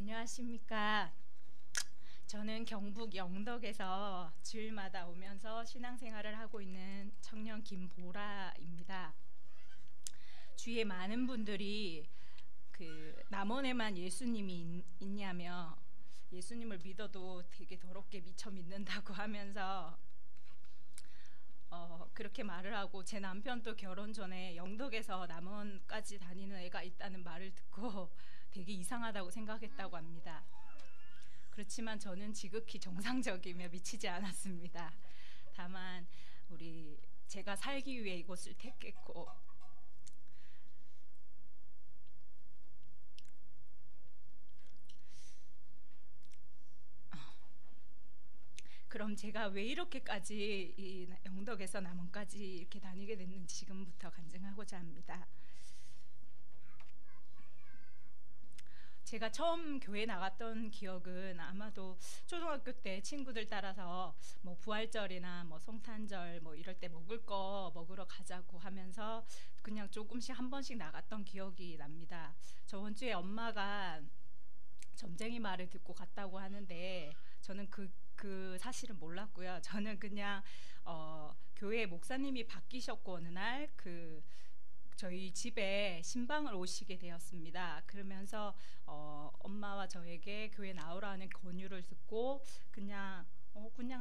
안녕하십니까. 저는 경북 영덕에서 주일마다 오면서 신앙생활을 하고 있는 청년 김보라입니다. 주위에 많은 분들이 남원에만 예수님이 있냐며 예수님을 믿어도 되게 더럽게 미쳐 믿는다고 하면서 그렇게 말을 하고, 제 남편도 결혼 전에 영덕에서 남원까지 다니는 애가 있다는 말을 듣고 되게 이상하다고 생각했다고 합니다. 그렇지만 저는 지극히 정상적이며 미치지 않았습니다. 다만 제가 살기 위해 이곳을 택했고, 그럼 제가 왜 이렇게까지 이 영덕에서 남원까지 이렇게 다니게 됐는지 지금부터 간증하고자 합니다. 제가 처음 교회 나갔던 기억은 아마도 초등학교 때 친구들 따라서 뭐 부활절이나 뭐 성탄절 뭐 이럴 때 먹을 거 먹으러 가자고 하면서 그냥 조금씩 한 번씩 나갔던 기억이 납니다. 저번 주에 엄마가 점쟁이 말을 듣고 갔다고 하는데 저는 그 사실은 몰랐고요. 저는 그냥 교회 목사님이 바뀌셨고 어느 날 저희 집에 신방을 오시게 되었습니다. 그러면서 엄마와 저에게 교회 나오라는 권유를 듣고 그냥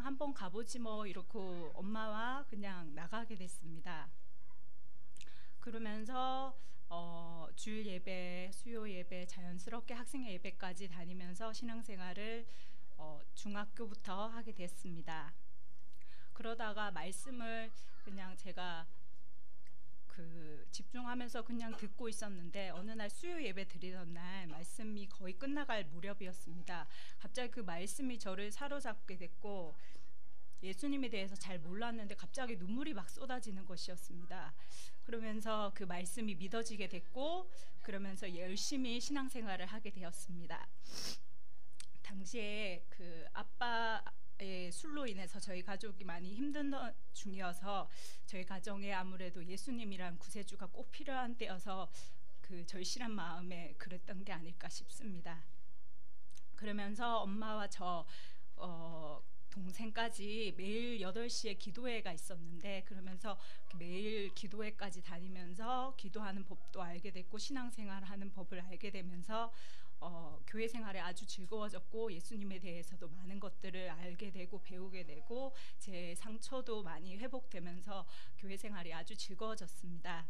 한번 가보지 뭐 이렇게 엄마와 그냥 나가게 됐습니다. 그러면서 주일 예배, 수요 예배, 자연스럽게 학생 예배까지 다니면서 신앙생활을 중학교부터 하게 됐습니다. 그러다가 말씀을 그냥 제가 집중하면서 그냥 듣고 있었는데 어느 날 수요 예배 드리던 날 말씀이 거의 끝나갈 무렵이었습니다. 갑자기 그 말씀이 저를 사로잡게 됐고 예수님에 대해서 잘 몰랐는데 갑자기 눈물이 막 쏟아지는 것이었습니다. 그러면서 그 말씀이 믿어지게 됐고 그러면서 열심히 신앙생활을 하게 되었습니다. 당시에 아빠의 술로 인해서 저희 가족이 많이 힘든 중이어서 저희 가정에 아무래도 예수님이란 구세주가 꼭 필요한 때여서 절실한 마음에 그랬던 게 아닐까 싶습니다. 그러면서 엄마와 저 동생까지 매일 8시에 기도회가 있었는데 그러면서 매일 기도회까지 다니면서 기도하는 법도 알게 됐고 신앙생활하는 법을 알게 되면서 교회 생활에 아주 즐거워졌고 예수님에 대해서도 많은 것들을 알게 되고 배우게 되고 제 상처도 많이 회복되면서 교회 생활이 아주 즐거워졌습니다.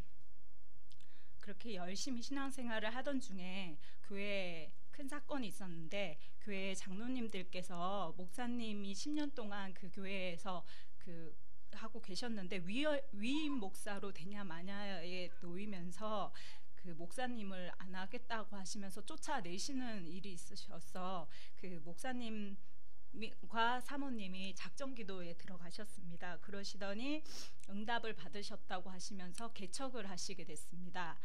그렇게 열심히 신앙생활을 하던 중에 교회에 큰 사건이 있었는데 교회 장로님들께서 목사님이 10년 동안 그 교회에서 하고 계셨는데 위임 목사로 되냐 마냐에 놓이면서 그 목사님을 안 하겠다고 하시면서 쫓아내시는 일이 있으셔서 그 목사님과 사모님이 작정기도에 들어가셨습니다. 그러시더니 응답을 받으셨다고 하시면서 개척을 하시게 됐습니다.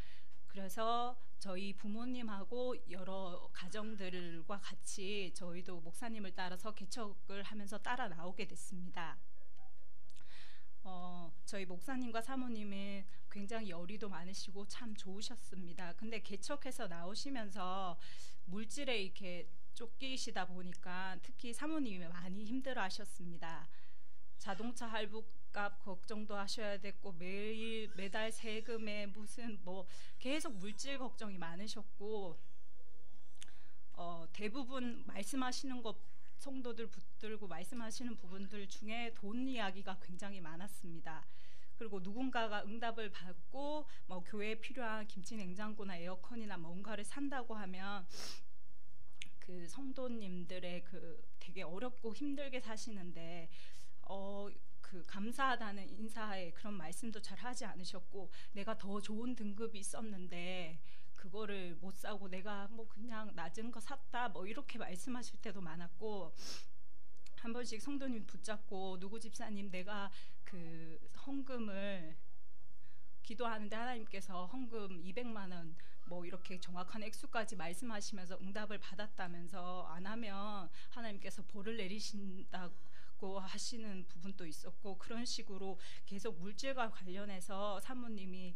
그래서 저희 부모님하고 여러 가정들과 같이 저희도 목사님을 따라서 개척을 하면서 따라 나오게 됐습니다. 저희 목사님과 사모님은 굉장히 열의도 많으시고 참 좋으셨습니다. 근데 개척해서 나오시면서 물질에 이렇게 쫓기시다 보니까 특히 사모님이 많이 힘들어 하셨습니다. 자동차 할부값 걱정도 하셔야 됐고 매달 세금에 무슨 계속 물질 걱정이 많으셨고 대부분 말씀하시는 것 성도들 붙들고 말씀하시는 부분들 중에 돈 이야기가 굉장히 많았습니다. 그리고 누군가가 응답을 받고 교회에 필요한 김치 냉장고나 에어컨이나 뭔가를 산다고 하면 그 성도님들의 되게 어렵고 힘들게 사시는데 감사하다는 인사에 그런 말씀도 잘 하지 않으셨고 내가 더 좋은 등급이 있었는데 그거를 못 사고 내가 그냥 낮은 거 샀다 이렇게 말씀하실 때도 많았고 한 번씩 성도님 붙잡고 누구 집사님 내가 헌금을 기도하는데 하나님께서 헌금 200만 원 이렇게 정확한 액수까지 말씀하시면서 응답을 받았다면서 안 하면 하나님께서 벌을 내리신다고 하시는 부분도 있었고 그런 식으로 계속 물질과 관련해서 사모님이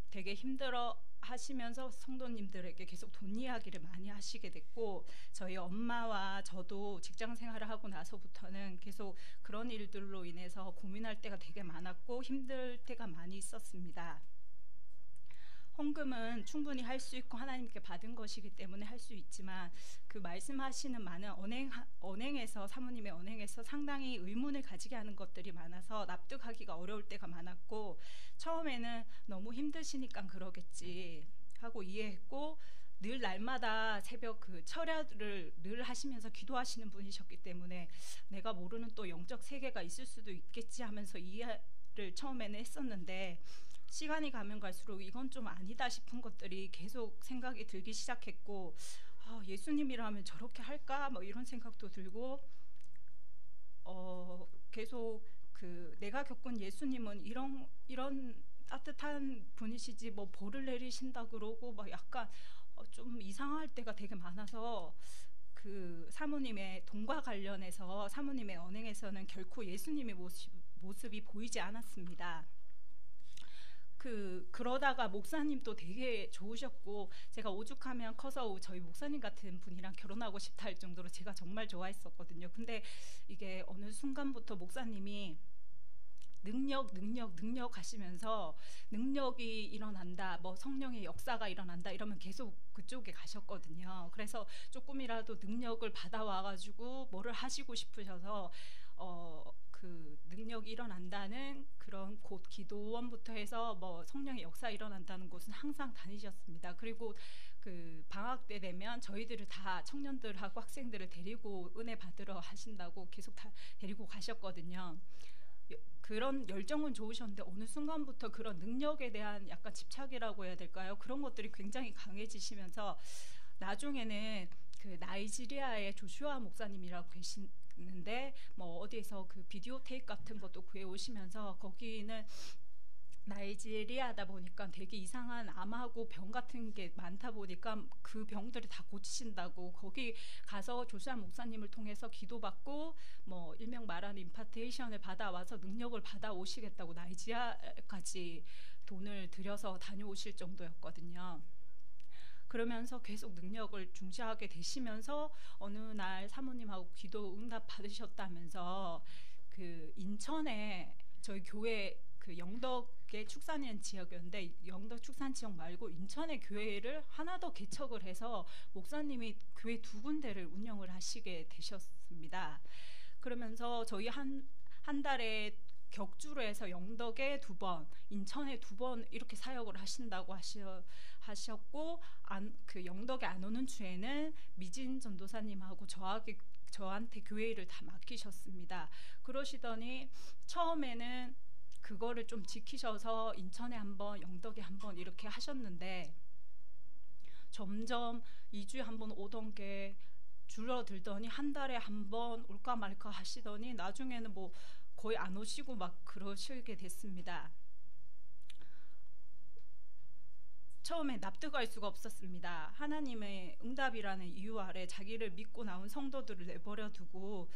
되게 힘들어 하시면서 성도님들에게 계속 돈 이야기를 많이 하시게 됐고, 저희 엄마와 저도 직장 생활을 하고 나서부터는 계속 그런 일들로 인해서 고민할 때가 되게 많았고 힘들 때가 많이 있었습니다. 헌금은 충분히 할 수 있고 하나님께 받은 것이기 때문에 할 수 있지만, 그 말씀하시는 많은 언행에서, 사모님의 언행에서 상당히 의문을 가지게 하는 것들이 많아서 납득하기가 어려울 때가 많았고, 처음에는 너무 힘드시니까 그러겠지 하고 이해했고, 늘 날마다 새벽 그 철야를 늘 하시면서 기도하시는 분이셨기 때문에 내가 모르는 또 영적 세계가 있을 수도 있겠지 하면서 이해를 처음에는 했었는데, 시간이 가면 갈수록 이건 좀 아니다 싶은 것들이 계속 생각이 들기 시작했고, 예수님이라면 저렇게 할까? 뭐 이런 생각도 들고, 계속 그 내가 겪은 예수님은 이런 따뜻한 분이시지 뭐 벌을 내리신다 그러고 막 약간 좀 이상할 때가 되게 많아서, 그 사모님의 돈과 관련해서 사모님의 언행에서는 결코 예수님의 모습이 보이지 않았습니다. 그러다가 목사님도 되게 좋으셨고, 제가 오죽하면 커서 저희 목사님 같은 분이랑 결혼하고 싶다 할 정도로 제가 정말 좋아했었거든요. 근데 이게 어느 순간부터 목사님이 능력 하시면서 능력이 일어난다, 뭐 성령의 역사가 일어난다 이러면 계속 그쪽에 가셨거든요. 그래서 조금이라도 능력을 받아와가지고 뭐를 하시고 싶으셔서 그 능력이 일어난다는 그런 곳, 기도원부터 해서 뭐 성령의 역사 일어난다는 곳은 항상 다니셨습니다. 그리고 그 방학 때 되면 저희들을 다, 청년들하고 학생들을 데리고 은혜 받으러 하신다고 계속 다 데리고 가셨거든요. 그런 열정은 좋으셨는데 어느 순간부터 그런 능력에 대한 약간 집착이라고 해야 될까요? 그런 것들이 굉장히 강해지시면서 나중에는 그 나이지리아의 조슈아 목사님이라고 계시는데, 뭐 어디에서 그 비디오 테이프 같은 것도 구해 오시면서, 거기는 나이지리아다 보니까 되게 이상한 암하고 병 같은 게 많다 보니까 그 병들을 다 고치신다고, 거기 가서 조수아 목사님을 통해서 기도받고 뭐 일명 말하는 임파테이션을 받아와서 능력을 받아오시겠다고 나이지리아까지 돈을 들여서 다녀오실 정도였거든요. 그러면서 계속 능력을 중시하게 되시면서 어느 날 사모님하고 기도 응답 받으셨다면서, 그 인천에 저희 교회 그 영덕의 축산인 지역이었는데, 영덕 축산 지역 말고 인천의 교회를 하나 더 개척을 해서 목사님이 교회 2군데를 운영을 하시게 되셨습니다. 그러면서 저희 한 달에 격주로 해서 영덕에 2번, 인천에 2번 이렇게 사역을 하신다고 하셨고, 그 영덕에 안 오는 주에는 미진 전도사님하고 저한테 교회를 다 맡기셨습니다. 그러시더니 처음에는 그거를 좀 지키셔서 인천에 한 번, 영덕에 한 번 이렇게 하셨는데, 점점 2주에 한 번 오던 게 줄어들더니 한 달에 한 번 올까 말까 하시더니 나중에는 뭐 거의 안 오시고 막 그러시게 됐습니다. 처음에 납득할 수가 없었습니다. 하나님의 응답이라는 이유 아래 자기를 믿고 나온 성도들을 내버려 두고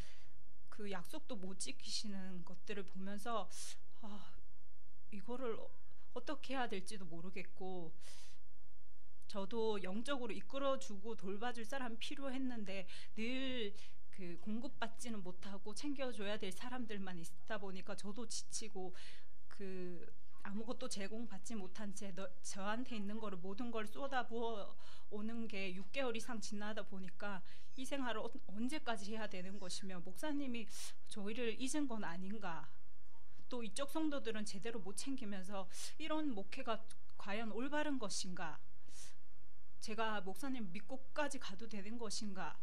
그 약속도 못 지키시는 것들을 보면서 이거를 어떻게 해야 될지도 모르겠고, 저도 영적으로 이끌어주고 돌봐줄 사람이 필요했는데 늘 그 공급받지는 못하고 챙겨줘야 될 사람들만 있다 보니까 저도 지치고, 그 아무것도 제공받지 못한 채 저한테 있는 거를 모든 걸 쏟아부어 오는 게 6개월 이상 지나다 보니까 이 생활을 언제까지 해야 되는 것이며, 목사님이 저희를 잊은 건 아닌가, 또 이쪽 성도들은 제대로 못 챙기면서 이런 목회가 과연 올바른 것인가, 제가 목사님 믿고까지 가도 되는 것인가,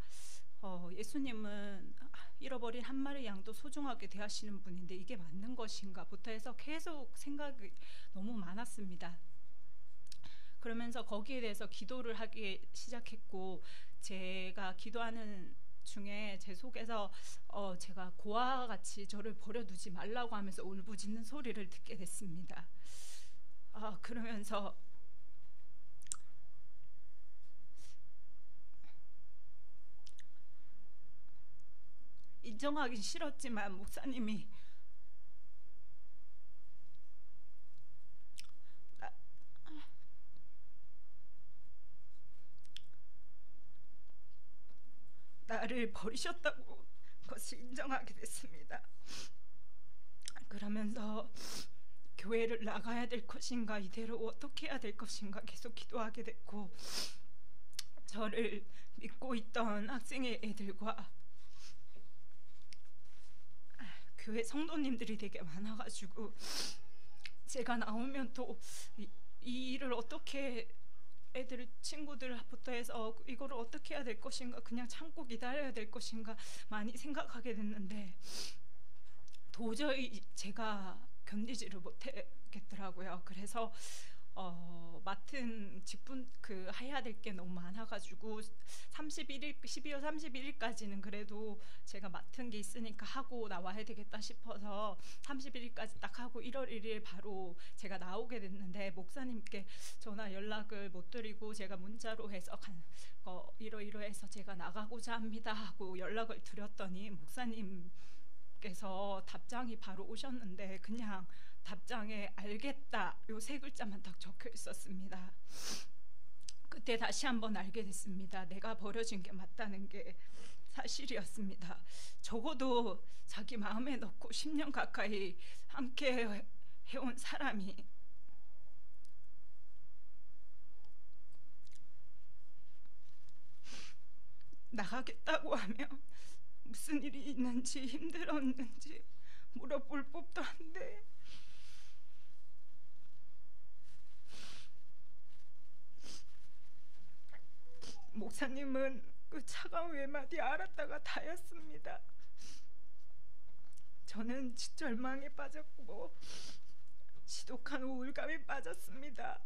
예수님은 잃어버린 한 마리 양도 소중하게 대하시는 분인데 이게 맞는 것인가부터 해서 계속 생각이 너무 많았습니다. 그러면서 거기에 대해서 기도를 하기 시작했고, 제가 기도하는 중에 제 속에서 제가 고아와 같이 저를 버려두지 말라고 하면서 울부짖는 소리를 듣게 됐습니다. 그러면서 인정하기 싫었지만 목사님이 나를 버리셨다고 그것을 인정하게 됐습니다. 그러면서 교회를 나가야 될 것인가, 이대로 어떻게 해야 될 것인가 계속 기도하게 됐고, 저를 믿고 있던 학생의 애들과 교회 성도님들이 되게 많아가지고 제가 나오면 또 이 일을 어떻게, 애들 친구들부터 해서 이거를 어떻게 해야 될 것인가, 그냥 참고 기다려야 될 것인가 많이 생각하게 됐는데 도저히 제가 견디지를 못하겠더라고요. 그래서 맡은 직분 해야 될 게 너무 많아가지고 12월 31일까지는 그래도 제가 맡은 게 있으니까 하고 나와야 되겠다 싶어서 31일까지 딱 하고 1월 1일 바로 제가 나오게 됐는데, 목사님께 전화 연락을 못 드리고 제가 문자로 해서 이러이러해서 제가 나가고자 합니다 하고 연락을 드렸더니 목사님께서 답장이 바로 오셨는데 그냥 답장에 알겠다 요 3글자만 딱 적혀 있었습니다. 그때 다시 한번 알게 됐습니다. 내가 버려진 게 맞다는 게 사실이었습니다. 적어도 자기 마음에 넣고 10년 가까이 함께 해온 사람이 나가겠다고 하면 무슨 일이 있는지 힘들었는지 물어볼 법도 한데, 목사님은 그 차가운 외마디 알았다가 다였습니다. 저는 절망에 빠졌고 지독한 우울감에 빠졌습니다.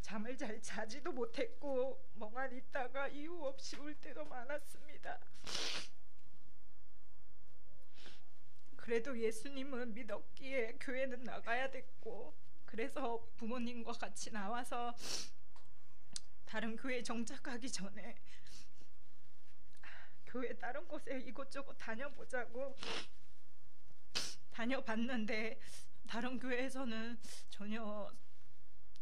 잠을 잘 자지도 못했고 멍하니 있다가 이유 없이 울 때도 많았습니다. 그래도 예수님은 믿었기에 교회는 나가야 됐고, 그래서 부모님과 같이 나와서 다른 교회에 정착하기 전에 교회 다른 곳에 이곳저곳 다녀보자고 다녀봤는데 다른 교회에서는 전혀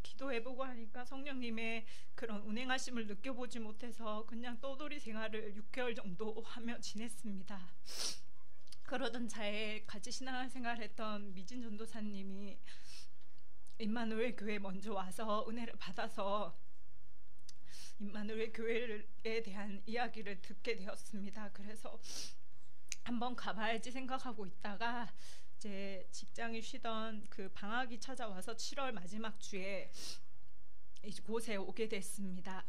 기도해보고 하니까 성령님의 그런 운행하심을 느껴보지 못해서 그냥 떠돌이 생활을 6개월 정도 하며 지냈습니다. 그러던 차에 같이 신앙생활했던 미진 전도사님이 임마누엘 교회 먼저 와서 은혜를 받아서 임마누엘 교회에 대한 이야기를 듣게 되었습니다. 그래서 한번 가봐야지 생각하고 있다가 제 직장이 쉬던 그 방학이 찾아와서 7월 마지막 주에 이곳에 오게 됐습니다.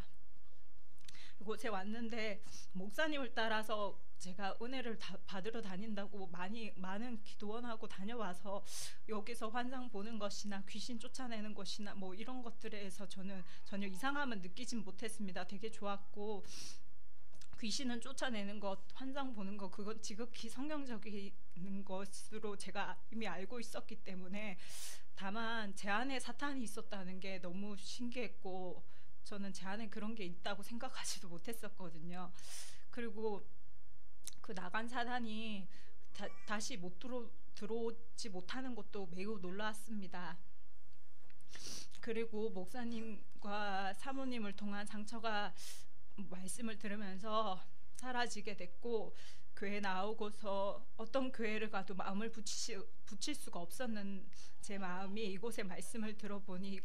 이곳에 왔는데 목사님을 따라서 제가 은혜를 받으러 다닌다고 많은 기도원하고 다녀와서 여기서 환상 보는 것이나 귀신 쫓아내는 것이나 뭐 이런 것들에서 저는 전혀 이상함은 느끼진 못했습니다. 되게 좋았고, 귀신은 쫓아내는 것, 환상 보는 것, 그건 지극히 성경적인 것으로 제가 이미 알고 있었기 때문에, 다만 제 안에 사탄이 있었다는 게 너무 신기했고 저는 제 안에 그런 게 있다고 생각하지도 못했었거든요. 그리고 그 나간 사단이 다시 못 들어오지 못하는 것도 매우 놀랐습니다. 그리고 목사님과 사모님을 통한 상처가 말씀을 들으면서 사라지게 됐고, 교회 나오고서 어떤 교회를 가도 마음을 붙일 수가 없었는 제 마음이 이곳의 말씀을 들어보니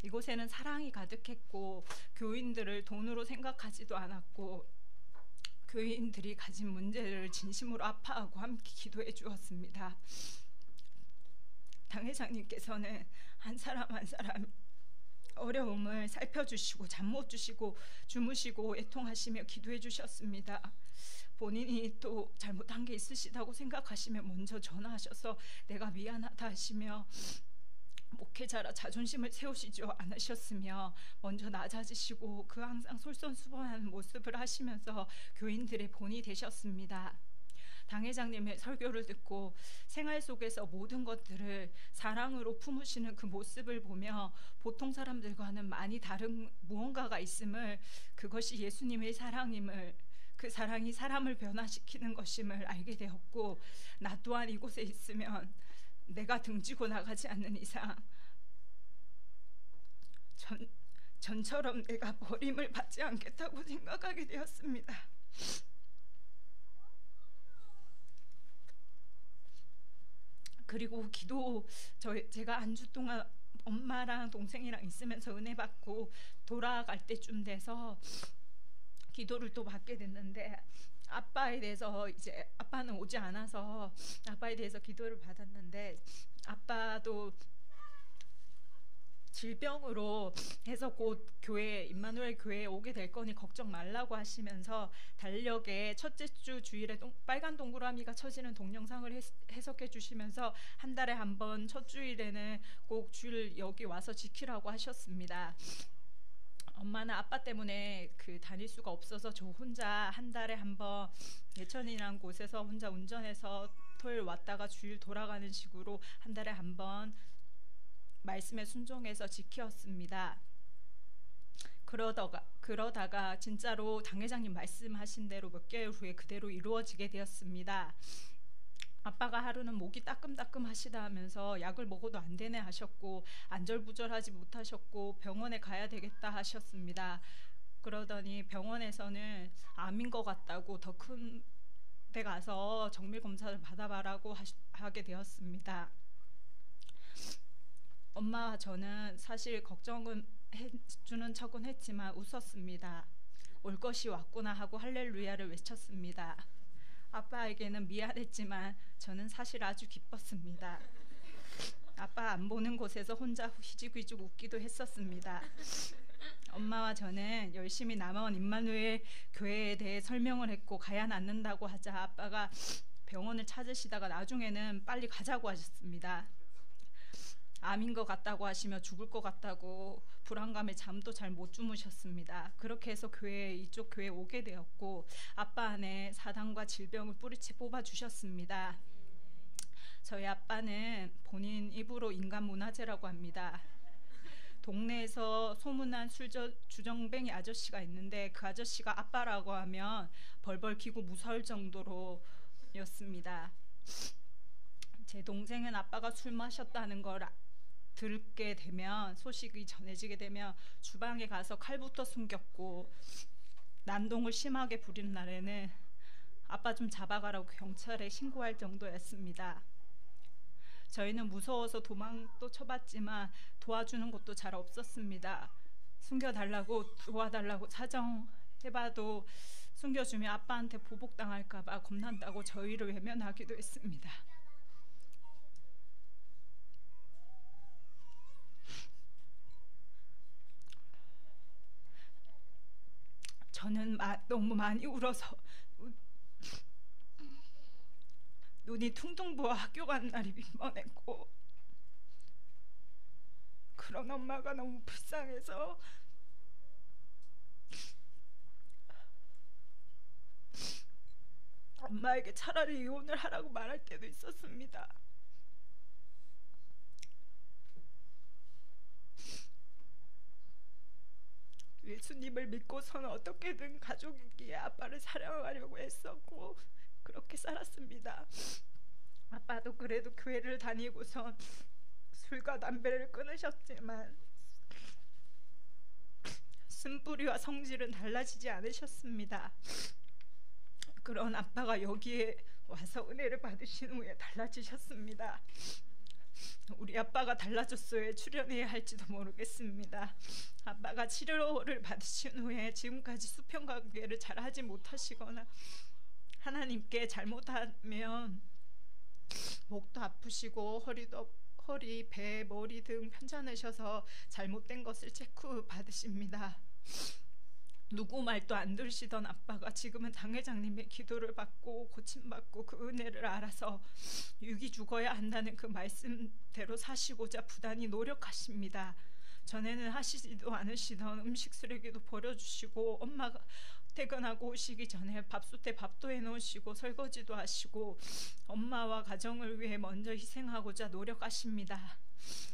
이곳에는 사랑이 가득했고 교인들을 돈으로 생각하지도 않았고 교인들이 가진 문제를 진심으로 아파하고 함께 기도해 주었습니다. 당 회장님께서는 한 사람 한 사람 어려움을 살펴주시고 잠 못 주시고 주무시고 애통하시며 기도해 주셨습니다. 본인이 또 잘못한 게 있으시다고 생각하시면 먼저 전화하셔서 내가 미안하다 하시며 목회자라 자존심을 세우시지 않으셨으며 먼저 낮아지시고 그 항상 솔선수범하는 모습을 하시면서 교인들의 본이 되셨습니다. 당 회장님의 설교를 듣고 생활 속에서 모든 것들을 사랑으로 품으시는 그 모습을 보며 보통 사람들과는 많이 다른 무언가가 있음을, 그것이 예수님의 사랑임을, 그 사랑이 사람을 변화시키는 것임을 알게 되었고, 나 또한 이곳에 있으면 내가 등지고 나가지 않는 이상 전처럼 내가 버림을 받지 않겠다고 생각하게 되었습니다. 그리고 제가 한 주 동안 엄마랑 동생이랑 있으면서 은혜 받고 돌아갈 때쯤 돼서 기도를 또 받게 됐는데, 아빠에 대해서 이제 아빠는 오지 않아서 아빠에 대해서 기도를 받았는데, 아빠도 질병으로 해서 곧 임마누엘 교회에 오게 될 거니 걱정 말라고 하시면서 달력에 첫째 주 주일에 빨간 동그라미가 쳐지는 동영상을 해석해 주시면서 한 달에 한 번 첫 주일에는 꼭 주일 여기 와서 지키라고 하셨습니다. 엄마는 아빠 때문에 다닐 수가 없어서 저 혼자 한 달에 한 번 예천이라는 곳에서 혼자 운전해서 토요일 왔다가 주일 돌아가는 식으로 한 달에 한 번 말씀에 순종해서 지켰습니다. 그러다가 진짜로 당회장님 말씀하신 대로 몇 개월 후에 그대로 이루어지게 되었습니다. 아빠가 하루는 목이 따끔따끔 하시다 하면서 약을 먹어도 안 되네 하셨고, 안절부절하지 못하셨고 병원에 가야 되겠다 하셨습니다. 그러더니 병원에서는 암인 것 같다고 더 큰 데 가서 정밀 검사를 받아봐라고 하게 되었습니다. 엄마와 저는 사실 걱정은 해주는 척은 했지만 웃었습니다. 올 것이 왔구나 하고 할렐루야를 외쳤습니다. 아빠에게는 미안했지만 저는 사실 아주 기뻤습니다. 아빠 안 보는 곳에서 혼자 휘죽휘죽 웃기도 했었습니다. 엄마와 저는 열심히 남아온 임마누엘 교회에 대해 설명을 했고, 가야 않는다고 하자 아빠가 병원을 찾으시다가 나중에는 빨리 가자고 하셨습니다. 암인 것 같다고 하시며 죽을 것 같다고 불안감에 잠도 잘 못 주무셨습니다. 그렇게 해서 이쪽 교회에 오게 되었고, 아빠 안에 사단과 질병을 뿌리채 뽑아주셨습니다. 저희 아빠는 본인 입으로 인간 문화재라고 합니다. 동네에서 소문난 주정뱅이 아저씨가 있는데, 그 아저씨가 아빠라고 하면 벌벌 기고 무서울 정도로였습니다. 제 동생은 아빠가 술 마셨다는 걸 듣게 되면, 소식이 전해지게 되면 주방에 가서 칼부터 숨겼고, 난동을 심하게 부리는 날에는 아빠 좀 잡아가라고 경찰에 신고할 정도였습니다. 저희는 무서워서 도망도 쳐봤지만 도와주는 것도 잘 없었습니다. 숨겨달라고 도와달라고 사정해봐도 숨겨주면 아빠한테 보복당할까봐 겁난다고 저희를 외면하기도 했습니다. 저는 너무 많이 울어서 눈이 퉁퉁 부어 학교 가는 날이 민망했고, 그런 엄마가 너무 불쌍해서 엄마에게 차라리 이혼을 하라고 말할 때도 있었습니다. 예수님을 믿고서는 어떻게든 가족이기에 아빠를 사랑하려고 했었고 그렇게 살았습니다. 아빠도 그래도 교회를 다니고선 술과 담배를 끊으셨지만 쓴뿌리와 성질은 달라지지 않으셨습니다. 그런 아빠가 여기에 와서 은혜를 받으신 후에 달라지셨습니다. 우리 아빠가 달라졌어야 출연해야 할지도 모르겠습니다. 아빠가 치료를 받으신 후에 지금까지 수평관계를 잘 하지 못하시거나 하나님께 잘못하면 목도 아프시고 허리, 배, 머리 등 편찮으셔서 잘못된 것을 체크 받으십니다. 누구 말도 안 들으시던 아빠가 지금은 당회장님의 기도를 받고 고침받고 그 은혜를 알아서 육이 죽어야 한다는 그 말씀대로 사시고자 부단히 노력하십니다. 전에는 하시지도 않으시던 음식 쓰레기도 버려주시고, 엄마가 퇴근하고 오시기 전에 밥솥에 밥도 해놓으시고 설거지도 하시고 엄마와 가정을 위해 먼저 희생하고자 노력하십니다.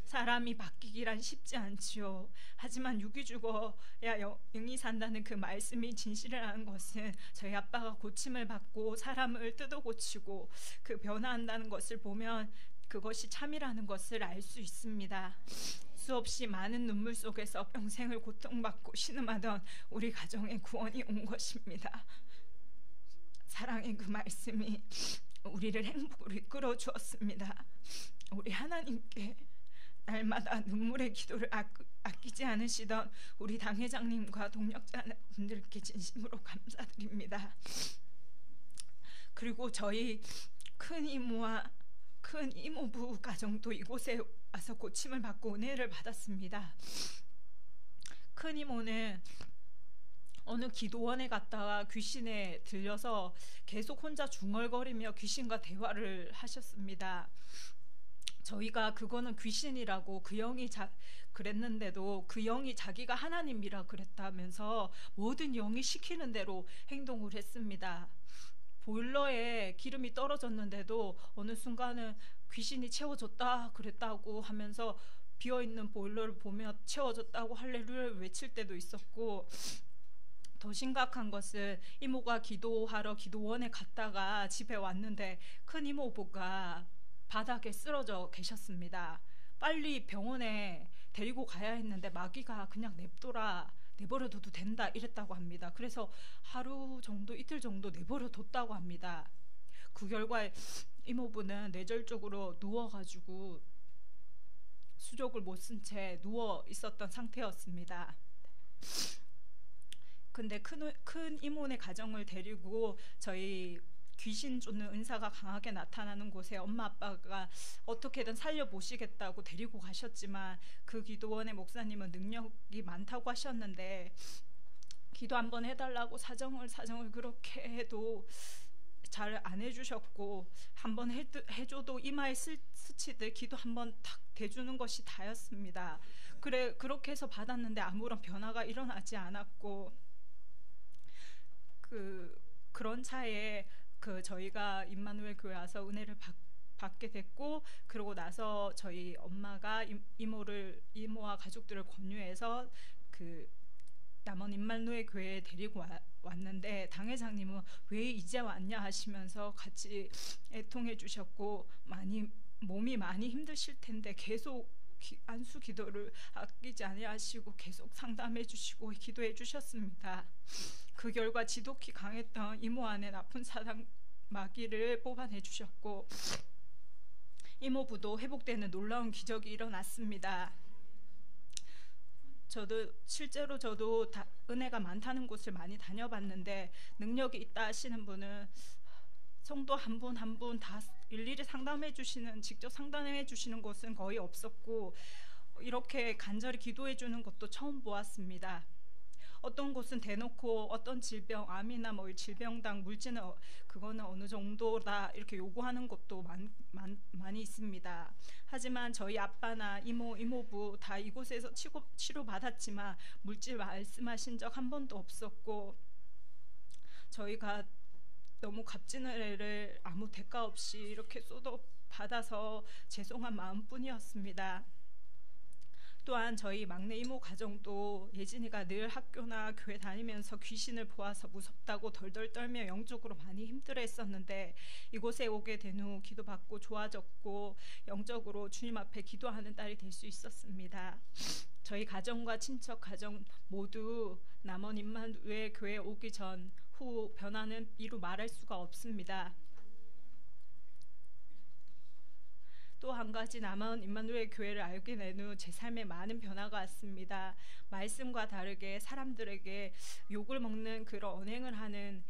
사람이 바뀌기란 쉽지 않지요. 하지만 육이 죽어야 영이 산다는 그 말씀이 진실이라는 것은 저희 아빠가 고침을 받고 사람을 뜯어 고치고 변화한다는 것을 보면 그것이 참이라는 것을 알 수 있습니다. 수 없이 많은 눈물 속에서 평생을 고통받고 신음하던 우리 가정에 구원이 온 것입니다. 사랑의 그 말씀이 우리를 행복으로 이끌어 주었습니다. 우리 하나님께 날마다 눈물의 기도를 아끼지 않으시던 우리 당회장님과 동력자분들께 진심으로 감사드립니다. 그리고 저희 큰 이모와 큰 이모부 가정도 이곳에 와서 고침을 받고 은혜를 받았습니다. 큰 이모는 어느 기도원에 갔다가 귀신에 들려서 계속 혼자 중얼거리며 귀신과 대화를 하셨습니다. 저희가 그거는 귀신이라고 그 영이 그랬는데도 그 영이 자기가 하나님이라 그랬다면서 모든 영이 시키는 대로 행동을 했습니다. 보일러에 기름이 떨어졌는데도 어느 순간은 귀신이 채워줬다 그랬다고 하면서 비어있는 보일러를 보며 채워줬다고 할렐루야를 외칠 때도 있었고, 더 심각한 것은 이모가 기도하러 기도원에 갔다가 집에 왔는데 큰 이모부가 바닥에 쓰러져 계셨습니다. 빨리 병원에 데리고 가야 했는데 마귀가 그냥 내버려둬도 된다 이랬다고 합니다. 그래서 하루 정도 이틀 정도 내버려뒀다고 합니다. 그 결과 이모부는 뇌절적으로 누워가지고 수족을 못 쓴 채 누워 있었던 상태였습니다. 근데 큰 이모네 가정을 데리고 저희 귀신 쫓는 은사가 강하게 나타나는 곳에 엄마 아빠가 어떻게든 살려보시겠다고 데리고 가셨지만 그 기도원의 목사님은 능력이 많다고 하셨는데 기도 한번 해달라고 사정을 그렇게 해도 잘 안 해주셨고, 한번 해줘도 이마에 스치듯 기도 한번 탁 대주는 것이 다였습니다. 그렇게 해서 받았는데 아무런 변화가 일어나지 않았고, 그런 차에 저희가 임마누엘 교회 와서 은혜를 받게 됐고, 그러고 나서 저희 엄마가 이모와 가족들을 권유해서 남원 임마누엘 교회에 데리고 왔는데 당회장님은 왜 이제 왔냐 하시면서 같이 애통해 주셨고, 몸이 많이 힘드실 텐데 계속 안수 기도를 아끼지 아니하시고 계속 상담해 주시고 기도해 주셨습니다. 그 결과 지독히 강했던 이모 안에 나쁜 사단 마귀를 뽑아내 주셨고, 이모부도 회복되는 놀라운 기적이 일어났습니다. 실제로 저도 은혜가 많다는 곳을 많이 다녀봤는데 능력이 있다 하시는 분은 성도 한 분 한 분 다 일일이 직접 상담해 주시는 곳은 거의 없었고, 이렇게 간절히 기도해 주는 것도 처음 보았습니다. 어떤 곳은 대놓고 어떤 질병, 암이나 질병당 물질은 그거는 어느 정도다 이렇게 요구하는 곳도 많이 있습니다. 하지만 저희 아빠나 이모부 다 이곳에서 치료 받았지만 물질 말씀하신 적 한 번도 없었고, 저희가 너무 값진 은혜를 아무 대가 없이 이렇게 받아서 죄송한 마음뿐이었습니다. 또한 저희 막내 이모 가정도 예진이가 늘 학교나 교회 다니면서 귀신을 보아서 무섭다고 덜덜 떨며 영적으로 많이 힘들어했었는데 이곳에 오게 된 후 기도받고 좋아졌고 영적으로 주님 앞에 기도하는 딸이 될 수 있었습니다. 저희 가정과 친척 가정 모두 남원 임마누엘 교회 오기 전 후 변화는 이루 말할 수가 없습니다. 또 한 가지 남원 임마누엘 교회를 알게 된 후 제 삶에 많은 변화가 왔습니다. 말씀과 다르게 사람들에게 욕을 먹는 그런 언행을 하는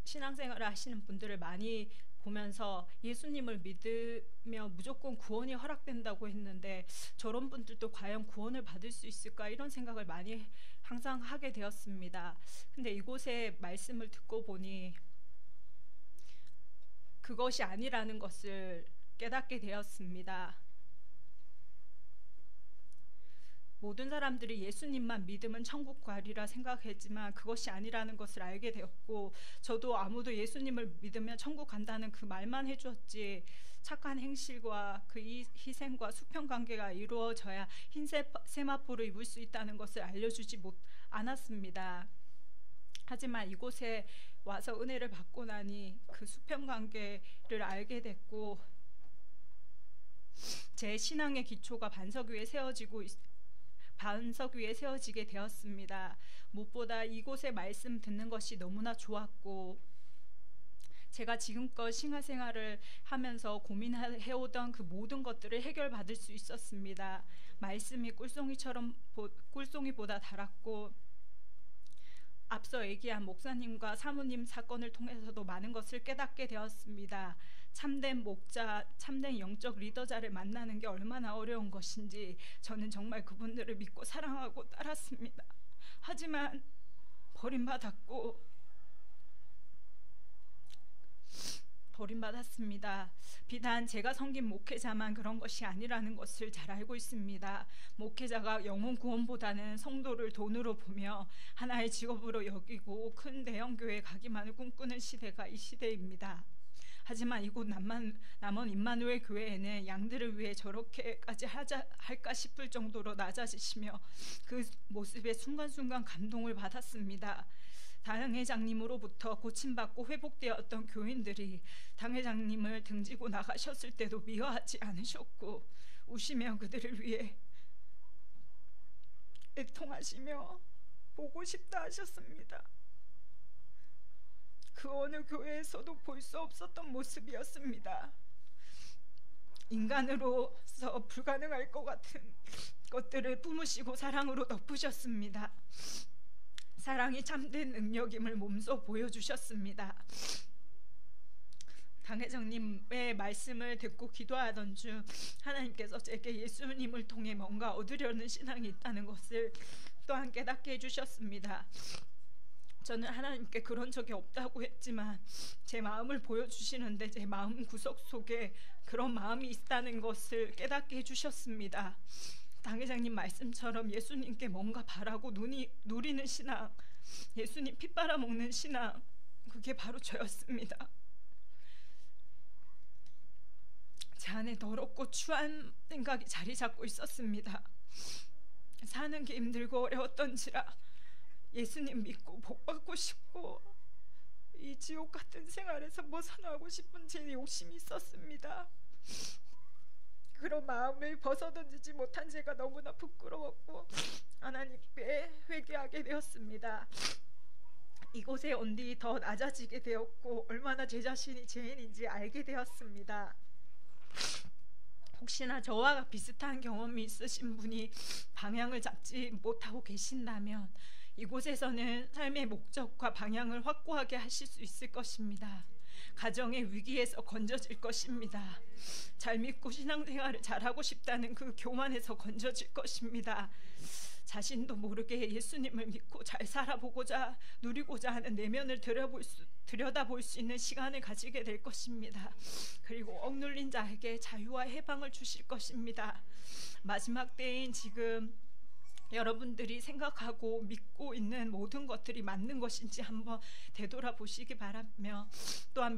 신앙생활을 하시는 분들을 많이 보면서 예수님을 믿으며 무조건 구원이 허락된다고 했는데 저런 분들도 과연 구원을 받을 수 있을까 이런 생각을 많이 항상 하게 되었습니다. 근데 이곳에 말씀을 듣고 보니 그것이 아니라는 것을 깨닫게 되었습니다. 모든 사람들이 예수님만 믿으면 천국 가리라 생각했지만 그것이 아니라는 것을 알게 되었고, 저도 아무도 예수님을 믿으면 천국 간다는 그 말만 해주었지 착한 행실과 그 희생과 수평관계가 이루어져야 흰 세마포를 입을 수 있다는 것을 알려주지 않았습니다. 하지만 이곳에 와서 은혜를 받고 나니 그 수평관계를 알게 됐고 제 신앙의 기초가 반석 위에 세워지게 되었습니다. 무엇보다 이곳에 말씀 듣는 것이 너무나 좋았고, 제가 지금껏 신앙 생활을 하면서 고민해오던 그 모든 것들을 해결받을 수 있었습니다. 말씀이 꿀송이보다 달았고, 앞서 얘기한 목사님과 사모님 사건을 통해서도 많은 것을 깨닫게 되었습니다. 참된 목자, 참된 영적 리더자를 만나는 게 얼마나 어려운 것인지 저는 정말 그분들을 믿고 사랑하고 따랐습니다. 하지만 버림받았습니다. 비단 제가 섬긴 목회자만 그런 것이 아니라는 것을 잘 알고 있습니다. 목회자가 영혼 구원보다는 성도를 돈으로 보며 하나의 직업으로 여기고 큰 대형 교회에 가기만을 꿈꾸는 시대가 이 시대입니다. 하지만 이곳 남원 임마누엘 교회에는 양들을 위해 저렇게까지 할까 싶을 정도로 낮아지시며 그 모습에 순간순간 감동을 받았습니다. 당회장님으로부터 고침받고 회복되었던 교인들이 당회장님을 등지고 나가셨을 때도 미워하지 않으셨고, 우시며 그들을 위해 애통하시며 보고 싶다 하셨습니다. 그 어느 교회에서도 볼 수 없었던 모습이었습니다. 인간으로서 불가능할 것 같은 것들을 품으시고 사랑으로 덮으셨습니다. 사랑이 참된 능력임을 몸소 보여주셨습니다. 당회장님의 말씀을 듣고 기도하던 중 하나님께서 제게 예수님을 통해 뭔가 얻으려는 신앙이 있다는 것을 또한 깨닫게 해주셨습니다. 저는 하나님께 그런 적이 없다고 했지만 제 마음을 보여주시는데 제 마음 구석 속에 그런 마음이 있다는 것을 깨닫게 해주셨습니다. 당회장님 말씀처럼 예수님께 뭔가 바라고 누리는 신앙, 예수님 피 빨아먹는 신앙, 그게 바로 저였습니다. 제 안에 더럽고 추한 생각이 자리 잡고 있었습니다. 사는 게 힘들고 어려웠던지라 예수님 믿고 복받고 싶고 이 지옥 같은 생활에서 벗어나고 싶은 제 욕심이 있었습니다. 그런 마음을 벗어던지지 못한 제가 너무나 부끄러웠고 하나님께 회개하게 되었습니다. 이곳에 온 뒤 더 낮아지게 되었고 얼마나 제 자신이 죄인인지 알게 되었습니다. 혹시나 저와 비슷한 경험이 있으신 분이 방향을 잡지 못하고 계신다면 이곳에서는 삶의 목적과 방향을 확고하게 하실 수 있을 것입니다. 가정의 위기에서 건져질 것입니다. 잘 믿고 신앙생활을 잘하고 싶다는 그 교만에서 건져질 것입니다. 자신도 모르게 예수님을 믿고 잘 살아보고자 누리고자 하는 내면을 들여다볼 수 있는 시간을 가지게 될 것입니다. 그리고 억눌린 자에게 자유와 해방을 주실 것입니다. 마지막 때인 지금 여러분들이 생각하고 믿고 있는 모든 것들이 맞는 것인지 한번 되돌아보시기 바라며, 또한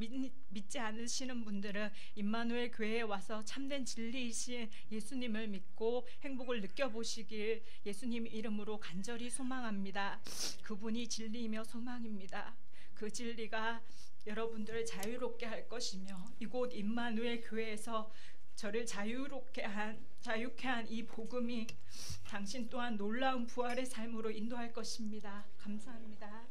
믿지 않으시는 분들은 임마누엘 교회에 와서 참된 진리이신 예수님을 믿고 행복을 느껴보시길 예수님 이름으로 간절히 소망합니다. 그분이 진리이며 소망입니다. 그 진리가 여러분들을 자유롭게 할 것이며 이곳 임마누엘 교회에서 저를 자유케 한 이 복음이 당신 또한 놀라운 부활의 삶으로 인도할 것입니다. 감사합니다.